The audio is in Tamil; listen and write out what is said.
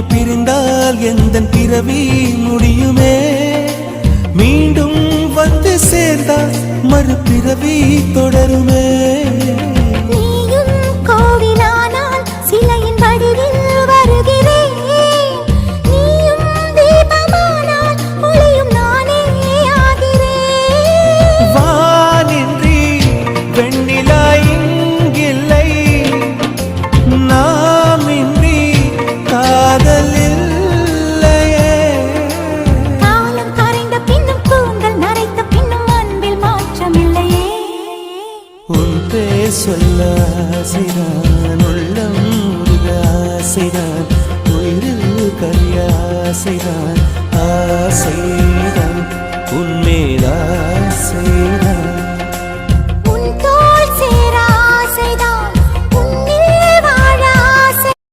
பிரிந்தால் எந்தன் பிறவி முடியுமே மீண்டும் வந்து சேர்ந்தால் மறுபிறவி தொடருமே நீயும் கோவிலானால் சிலையின் வடிவில் வருகிறேன் நீயும் தீபமானால் ஒளியும் நானே ஆகிறேன் வானின்றி வெண்ணிலா இங்கில்லை நாமின்றி காதல் இல்லையே காலம் கரைந்த பின்னும் கூந்தல் நரைத்த பின்னும் அன்பில் மாற்றமில்லையே உன் பேர் சொல்ல ஆசைதான் உள்ளம் முருக ஆசைதான் உயிரில் கரிய ஆசைதான் ஆசைதான் உன்மேல் ஆசைதான்